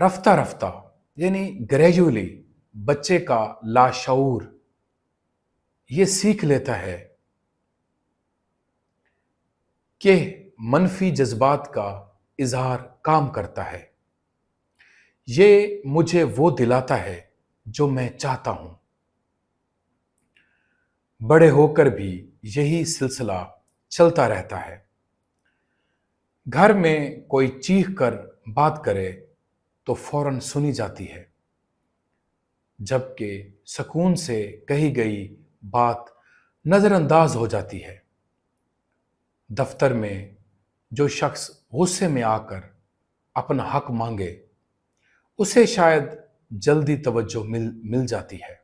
رفتہ رفتہ یعنی گریجولی بچے کا لاشعور یہ سیکھ لیتا ہے کہ منفی جذبات کا اظہار کام کرتا ہے، یہ مجھے وہ دلاتا ہے جو میں چاہتا ہوں۔ بڑے ہو کر بھی یہی سلسلہ چلتا رہتا ہے۔ گھر میں کوئی چیخ کر بات کرے تو فوراً سنی جاتی ہے، جبکہ سکون سے کہی گئی بات نظر انداز ہو جاتی ہے۔ دفتر میں جو شخص غصے میں آ کر اپنا حق مانگے اسے شاید جلدی توجہ مل جاتی ہے،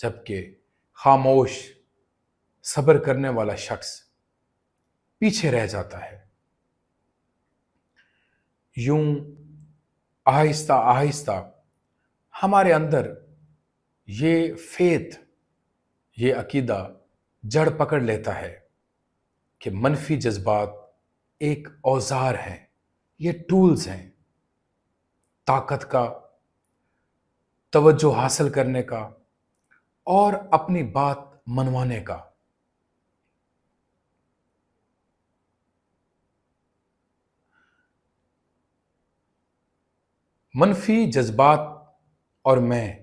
جبکہ خاموش صبر کرنے والا شخص پیچھے رہ جاتا ہے۔ یوں آہستہ آہستہ ہمارے اندر یہ فیتھ، یہ عقیدہ جڑ پکڑ لیتا ہے کہ منفی جذبات ایک اوزار ہیں، یہ ٹولز ہیں طاقت کا، توجہ حاصل کرنے کا اور اپنی بات منوانے کا۔ منفی جذبات اور میں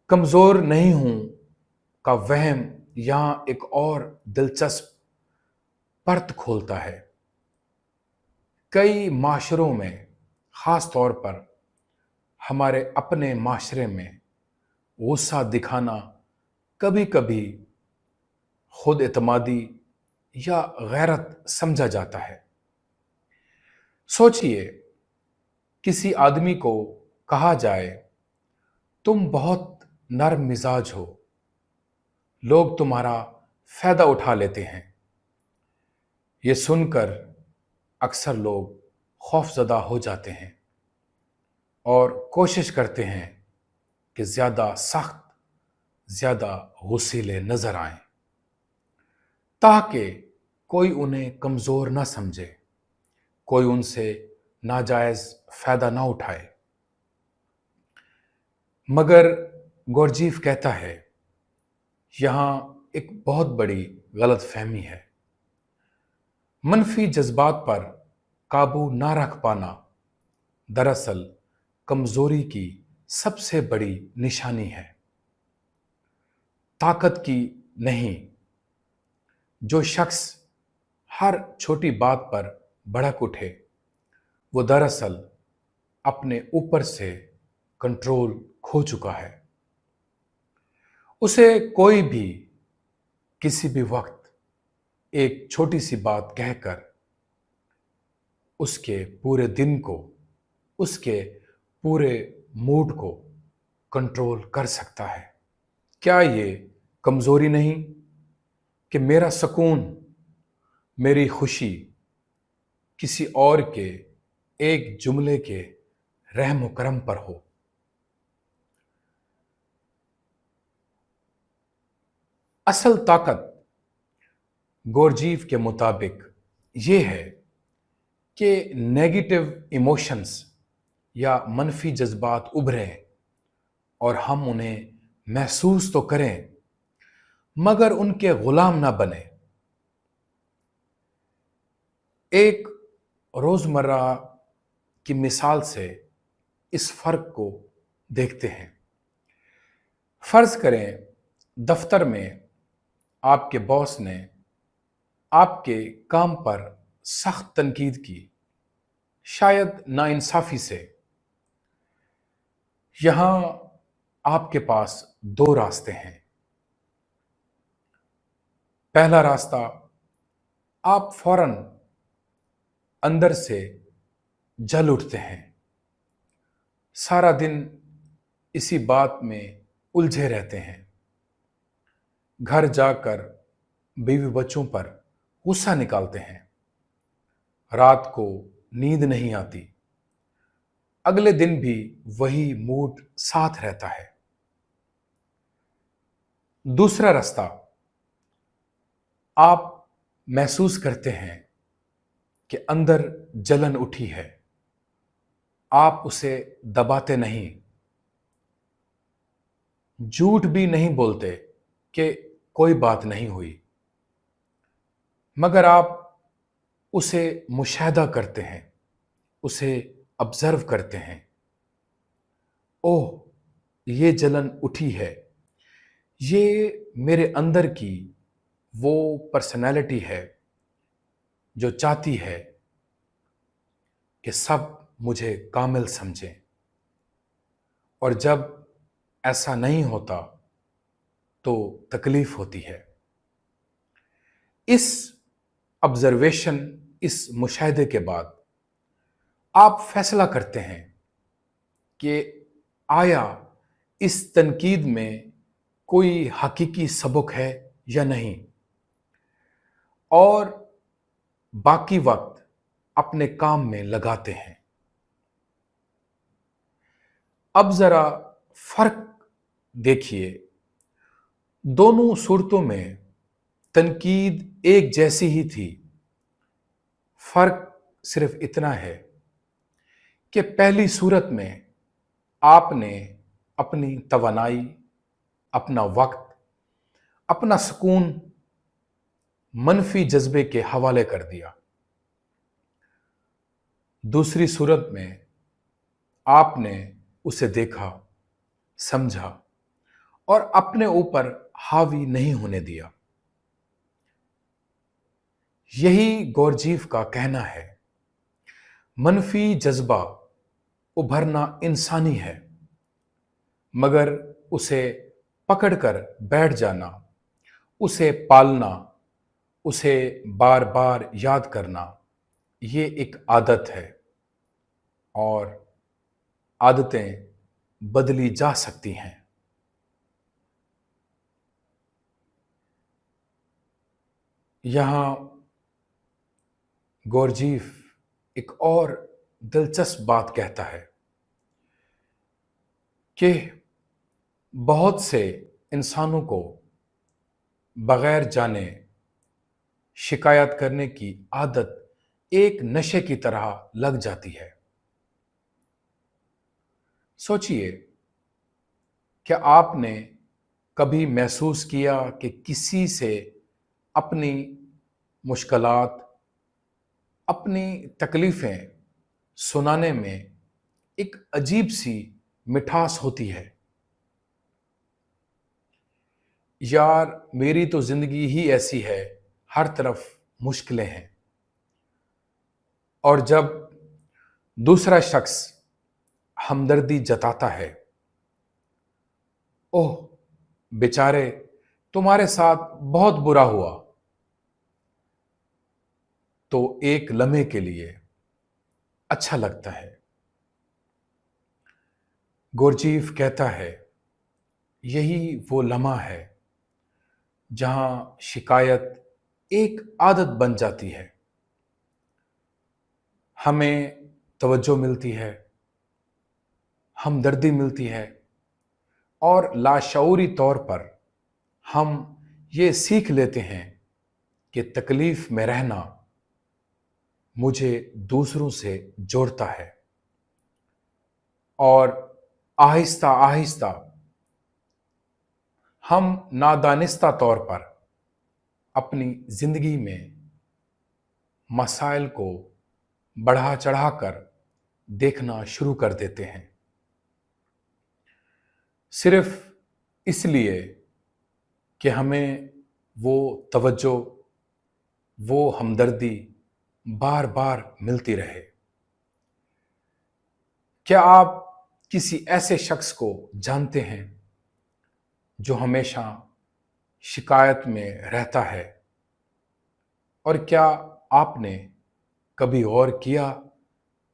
کمزور نہیں ہوں کا وہم یہاں ایک اور دلچسپ پرت کھولتا ہے۔ کئی معاشروں میں، خاص طور پر ہمارے اپنے معاشرے میں، غصہ دکھانا کبھی کبھی خود اعتمادی یا غیرت سمجھا جاتا ہے۔ سوچئے، کسی آدمی کو کہا جائے تم بہت نرم مزاج ہو، لوگ تمہارا فائدہ اٹھا لیتے ہیں۔ یہ سن کر اکثر لوگ خوف زدہ ہو جاتے ہیں اور کوشش کرتے ہیں کہ زیادہ سخت، زیادہ غصیلے نظر آئیں تاکہ کوئی انہیں کمزور نہ سمجھے، کوئی ان سے ناجائز فائدہ نہ اٹھائے۔ مگر گورجیف کہتا ہے یہاں ایک بہت بڑی غلط فہمی ہے۔ منفی جذبات پر قابو نہ رکھ پانا دراصل کمزوری کی سب سے بڑی نشانی ہے، طاقت کی نہیں۔ جو شخص ہر چھوٹی بات پر بھڑک اٹھے وہ دراصل اپنے اوپر سے کنٹرول کھو چکا ہے۔ اسے کوئی بھی کسی بھی وقت ایک چھوٹی سی بات کہہ کر اس کے پورے دن کو، اس کے پورے موڈ کو کنٹرول کر سکتا ہے۔ کیا یہ کمزوری نہیں کہ میرا سکون، میری خوشی کسی اور کے ایک جملے کے رحم و کرم پر ہو؟ اصل طاقت گورجیف کے مطابق یہ ہے کہ نیگیٹو ایموشنز یا منفی جذبات ابھریں اور ہم انہیں محسوس تو کریں مگر ان کے غلام نہ بنیں۔ ایک روزمرہ کی مثال سے اس فرق کو دیکھتے ہیں۔ فرض کریں دفتر میں آپ کے باس نے آپ کے کام پر سخت تنقید کی، شاید ناانصافی سے۔ یہاں آپ کے پاس دو راستے ہیں۔ پہلا راستہ، آپ فوراً اندر سے جل اٹھتے ہیں، سارا دن اسی بات میں الجھے رہتے ہیں، گھر جا کر بیوی بچوں پر غصہ نکالتے ہیں، رات کو نیند نہیں آتی، اگلے دن بھی وہی موڈ ساتھ رہتا ہے۔ دوسرا راستہ، آپ محسوس کرتے ہیں کہ اندر جلن اٹھی ہے، آپ اسے دباتے نہیں، جھوٹ بھی نہیں بولتے کہ کوئی بات نہیں ہوئی، مگر آپ اسے مشاہدہ کرتے ہیں، اسے آبزرو کرتے ہیں۔ اوہ، یہ جلن اٹھی ہے، یہ میرے اندر کی وہ پرسنالٹی ہے جو چاہتی ہے کہ سب مجھے کامل سمجھیں، اور جب ایسا نہیں ہوتا تو تکلیف ہوتی ہے۔ اس آبزرویشن، اس مشاہدے کے بعد آپ فیصلہ کرتے ہیں کہ آیا اس تنقید میں کوئی حقیقی سبق ہے یا نہیں، اور باقی وقت اپنے کام میں لگاتے ہیں۔ اب ذرا فرق دیکھیے، دونوں صورتوں میں تنقید ایک جیسی ہی تھی، فرق صرف اتنا ہے کہ پہلی صورت میں آپ نے اپنی توانائی، اپنا وقت، اپنا سکون منفی جذبے کے حوالے کر دیا۔ دوسری صورت میں آپ نے اسے دیکھا، سمجھا اور اپنے اوپر حاوی نہیں ہونے دیا۔ یہی گورجیف کا کہنا ہے، منفی جذبہ ابھرنا انسانی ہے، مگر اسے پکڑ کر بیٹھ جانا، اسے پالنا، اسے بار بار یاد کرنا، یہ ایک عادت ہے، اور عادتیں بدلی جا سکتی ہیں۔ یہاں گورجیف ایک اور دلچسپ بات کہتا ہے کہ بہت سے انسانوں کو بغیر جانے شکایت کرنے کی عادت ایک نشے کی طرح لگ جاتی ہے۔ سوچئے، کیا آپ نے کبھی محسوس کیا کہ کسی سے اپنی مشکلات، اپنی تکلیفیں سنانے میں ایک عجیب سی مٹھاس ہوتی ہے؟ یار، میری تو زندگی ہی ایسی ہے، ہر طرف مشکلیں ہیں۔ اور جب دوسرا شخص ہمدردی جتاتا ہے، اوہ بیچارے، تمہارے ساتھ بہت برا ہوا، تو ایک لمحے کے لیے اچھا لگتا ہے۔ گورجیف کہتا ہے، یہی وہ لمحہ ہے جہاں شکایت ایک عادت بن جاتی ہے۔ ہمیں توجہ ملتی ہے، ہمدردی ملتی ہے، اور لاشعوری طور پر ہم یہ سیکھ لیتے ہیں کہ تکلیف میں رہنا مجھے دوسروں سے جوڑتا ہے، اور آہستہ آہستہ ہم نادانستہ طور پر اپنی زندگی میں مسائل کو بڑھا چڑھا کر دیکھنا شروع کر دیتے ہیں، صرف اس لیے کہ ہمیں وہ توجہ، وہ ہمدردی بار بار ملتی رہے۔ کیا آپ کسی ایسے شخص کو جانتے ہیں جو ہمیشہ شکایت میں رہتا ہے؟ اور کیا آپ نے کبھی غور کیا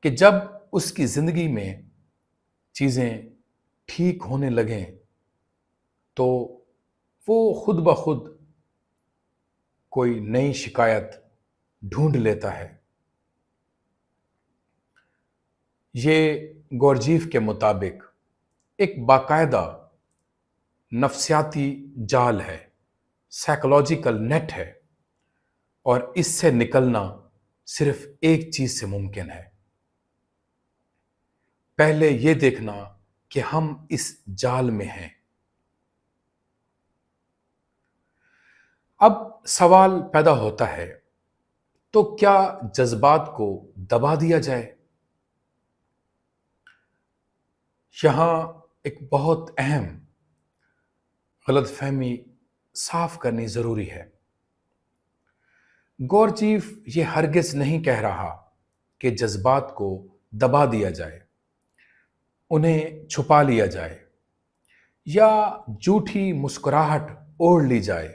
کہ جب اس کی زندگی میں چیزیں ٹھیک ہونے لگیں تو وہ خود بخود کوئی نئی شکایت ڈھونڈ لیتا ہے؟ یہ گورجیف کے مطابق ایک باقاعدہ نفسیاتی جال ہے، سائیکولوجیکل نیٹ ہے، اور اس سے نکلنا صرف ایک چیز سے ممکن ہے، پہلے یہ دیکھنا کہ ہم اس جال میں ہیں۔ اب سوال پیدا ہوتا ہے، تو کیا جذبات کو دبا دیا جائے؟ یہاں ایک بہت اہم غلط فہمی صاف کرنی ضروری ہے۔ گورجیف یہ ہرگز نہیں کہہ رہا کہ جذبات کو دبا دیا جائے، انہیں چھپا لیا جائے یا جھوٹی مسکراہٹ اوڑھ لی جائے۔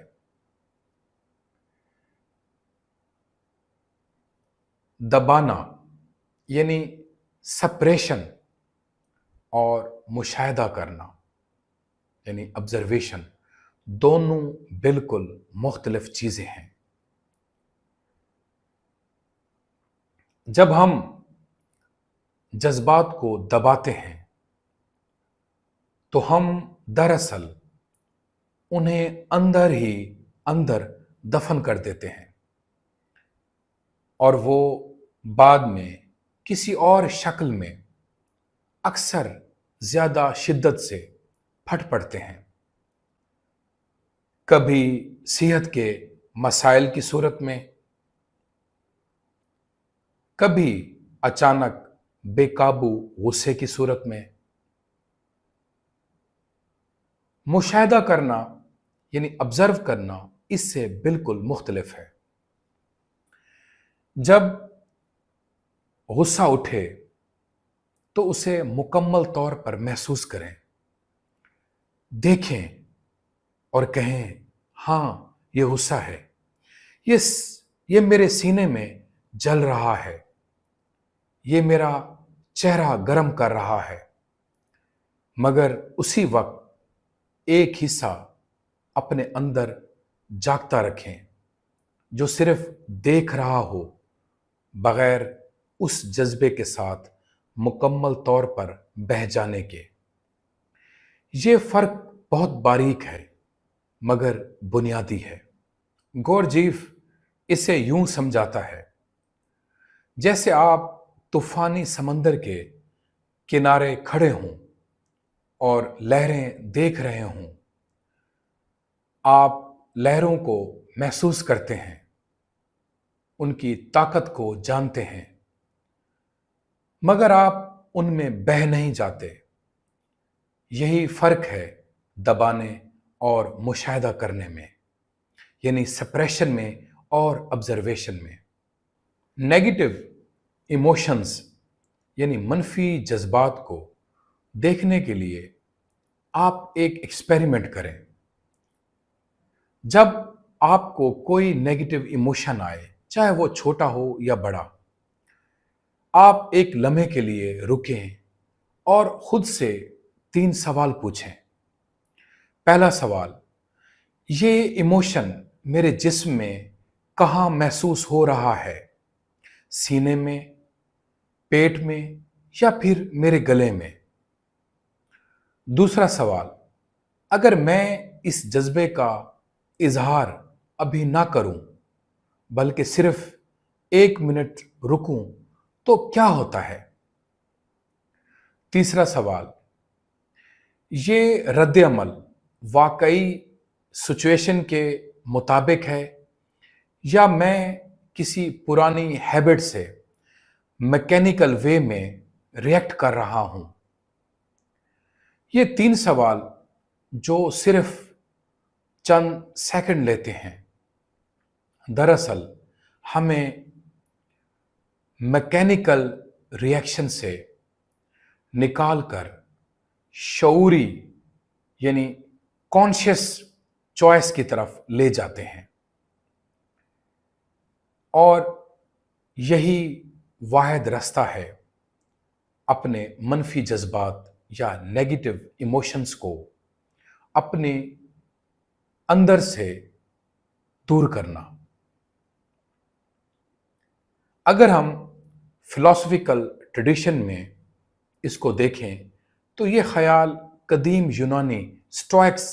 دبانا یعنی سپریشن اور مشاہدہ کرنا یعنی آبزرویشن دونوں بالکل مختلف چیزیں ہیں۔ جب ہم جذبات کو دباتے ہیں تو ہم دراصل انہیں اندر ہی اندر دفن کر دیتے ہیں، اور وہ بعد میں کسی اور شکل میں اکثر زیادہ شدت سے پھٹ پڑتے ہیں، کبھی صحت کے مسائل کی صورت میں، کبھی اچانک بے قابو غصے کی صورت میں۔ مشاہدہ کرنا یعنی آبزرو کرنا اس سے بالکل مختلف ہے۔ جب غصہ اٹھے تو اسے مکمل طور پر محسوس کریں، دیکھیں اور کہیں ہاں یہ غصہ ہے، یہ میرے سینے میں جل رہا ہے، یہ میرا چہرہ گرم کر رہا ہے، مگر اسی وقت ایک حصہ اپنے اندر جاگتا رکھیں جو صرف دیکھ رہا ہو، بغیر اس جذبے کے ساتھ مکمل طور پر بہہ جانے کے۔ یہ فرق بہت باریک ہے مگر بنیادی ہے۔ گورجیف اسے یوں سمجھاتا ہے، جیسے آپ طوفانی سمندر کے کنارے کھڑے ہوں اور لہریں دیکھ رہے ہوں۔ آپ لہروں کو محسوس کرتے ہیں، ان کی طاقت کو جانتے ہیں، مگر آپ ان میں بہہ نہیں جاتے۔ یہی فرق ہے دبانے اور مشاہدہ کرنے میں، یعنی سپریشن میں اور آبزرویشن میں۔ نیگیٹو ایموشنز یعنی منفی جذبات کو دیکھنے کے لیے آپ ایک ایکسپیریمنٹ کریں۔ جب آپ کو کوئی نیگیٹو ایموشن آئے، چاہے وہ چھوٹا ہو یا بڑا، آپ ایک لمحے کے لیے رکیں اور خود سے 3 سوال پوچھیں۔ پہلا سوال، یہ ایموشن میرے جسم میں کہاں محسوس ہو رہا ہے؟ سینے میں، پیٹ میں یا پھر میرے گلے میں؟ دوسرا سوال، اگر میں اس جذبے کا اظہار ابھی نہ کروں بلکہ صرف 1 منٹ رکوں تو کیا ہوتا ہے؟ تیسرا سوال، یہ رد عمل واقعی سچویشن کے مطابق ہے یا میں کسی پرانی ہیبٹ سے میکینیکل وے میں ریئیکٹ کر رہا ہوں؟ یہ 3 سوال جو صرف چند سیکنڈ لیتے ہیں، دراصل ہمیں میکینیکل ریئیکشن سے نکال کر شعوری یعنی کانشیس چوائس کی طرف لے جاتے ہیں، اور یہی واحد رستہ ہے اپنے منفی جذبات یا نیگیٹو ایموشنز کو اپنے اندر سے دور کرنا۔ اگر ہم فلسافیکل ٹریڈیشن میں اس کو دیکھیں تو یہ خیال قدیم یونانی اسٹوئکس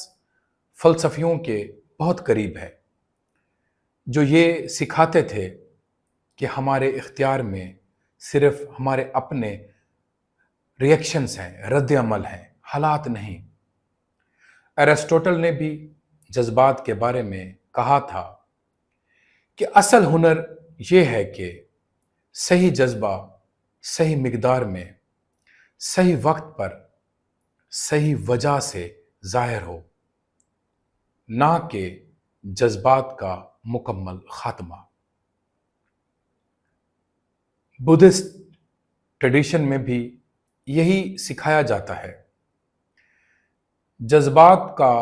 فلسفیوں کے بہت قریب ہے، جو یہ سکھاتے تھے کہ ہمارے اختیار میں صرف ہمارے اپنے ریئیکشنز ہیں، رد عمل ہیں، حالات نہیں۔ ایرسٹوٹل نے بھی جذبات کے بارے میں کہا تھا کہ اصل ہنر یہ ہے کہ صحیح جذبہ صحیح مقدار میں صحیح وقت پر صحیح وجہ سے ظاہر ہو، نہ کہ جذبات کا مکمل خاتمہ۔ بدھسٹ ٹریڈیشن میں بھی یہی سکھایا جاتا ہے۔ جذبات کا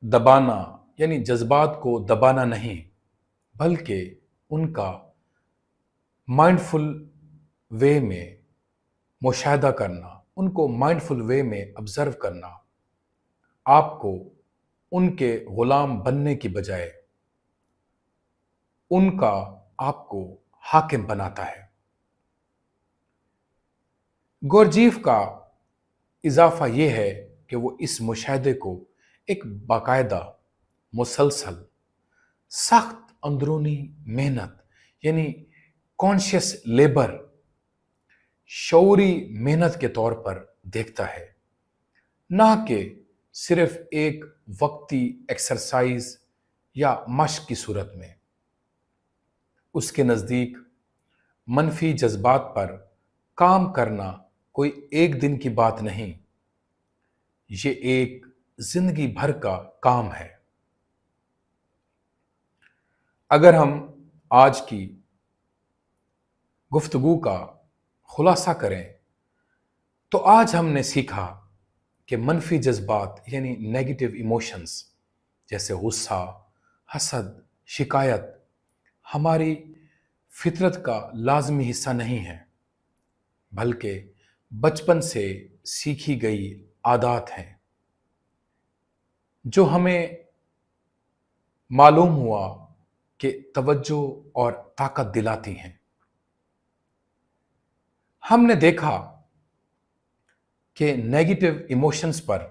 دبانا یعنی جذبات کو دبانا نہیں، بلکہ ان کا مائنڈفل وے میں مشاہدہ کرنا، ان کو مائنڈفل وے میں آبزرو کرنا، آپ کو ان کے غلام بننے کی بجائے ان کا آپ کو حاکم بناتا ہے۔ گورجیف کا اضافہ یہ ہے کہ وہ اس مشاہدے کو ایک باقاعدہ، مسلسل، سخت اندرونی محنت یعنی کانشیس لیبر، شعوری محنت کے طور پر دیکھتا ہے، نہ کہ صرف ایک وقتی ایکسرسائز یا مشق کی صورت میں۔ اس کے نزدیک منفی جذبات پر کام کرنا کوئی ایک دن کی بات نہیں، یہ ایک زندگی بھر کا کام ہے۔ اگر ہم آج کی گفتگو کا خلاصہ کریں تو آج ہم نے سیکھا کہ منفی جذبات یعنی نیگیٹو ایموشنز جیسے غصہ، حسد، شکایت ہماری فطرت کا لازمی حصہ نہیں ہے، بلکہ بچپن سے سیکھی گئی عادات ہیں جو ہمیں معلوم ہوا کہ توجہ اور طاقت دلاتی ہیں۔ ہم نے دیکھا کہ نیگیٹو ایموشنز پر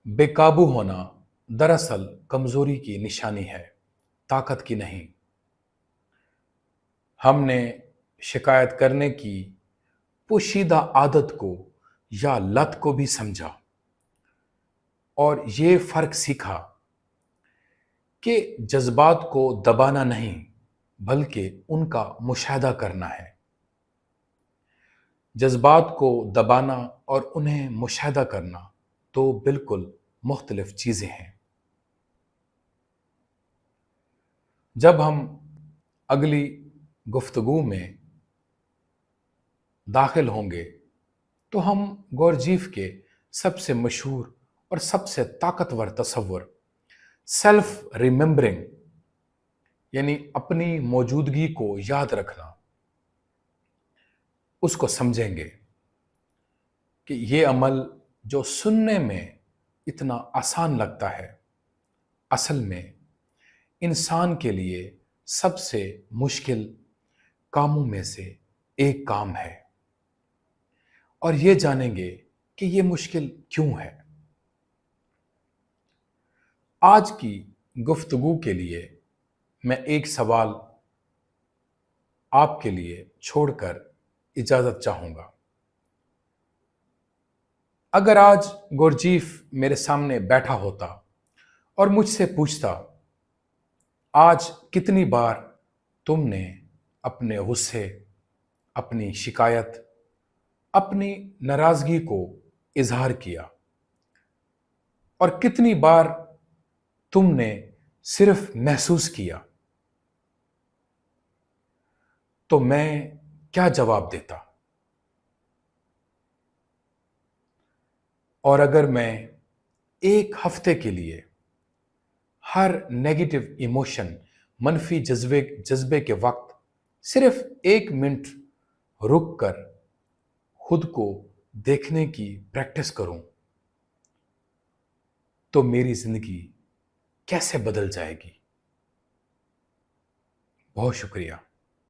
بے قابو ہونا دراصل کمزوری کی نشانی ہے، طاقت کی نہیں۔ ہم نے شکایت کرنے کی پوشیدہ عادت کو یا لت کو بھی سمجھا اور یہ فرق سیکھا کہ جذبات کو دبانا نہیں بلکہ ان کا مشاہدہ کرنا ہے۔ جذبات کو دبانا اور انہیں مشاہدہ کرنا تو بالکل مختلف چیزیں ہیں۔ جب ہم اگلی گفتگو میں داخل ہوں گے تو ہم گورجیف کے سب سے مشہور اور سب سے طاقتور تصور سیلف ریممبرنگ یعنی اپنی موجودگی کو یاد رکھنا، اس کو سمجھیں گے کہ یہ عمل جو سننے میں اتنا آسان لگتا ہے، اصل میں انسان کے لیے سب سے مشکل کاموں میں سے ایک کام ہے، اور یہ جانیں گے کہ یہ مشکل کیوں ہے۔ آج کی گفتگو کے لیے میں ایک سوال آپ کے لیے چھوڑ کر اجازت چاہوں گا۔ اگر آج گورجیف میرے سامنے بیٹھا ہوتا اور مجھ سے پوچھتا، آج کتنی بار تم نے اپنے غصے، اپنی شکایت، اپنی ناراضگی کو اظہار کیا، اور کتنی بار تم نے صرف محسوس کیا، تو میں کیا جواب دیتا؟ اور اگر میں ایک ہفتے کے لیے ہر نیگیٹو ایموشن، منفی جذبے کے وقت صرف 1 منٹ رک کر خود کو دیکھنے کی پریکٹس کروں تو میری زندگی کیسے بدل جائے گی؟ بہت شکریہ۔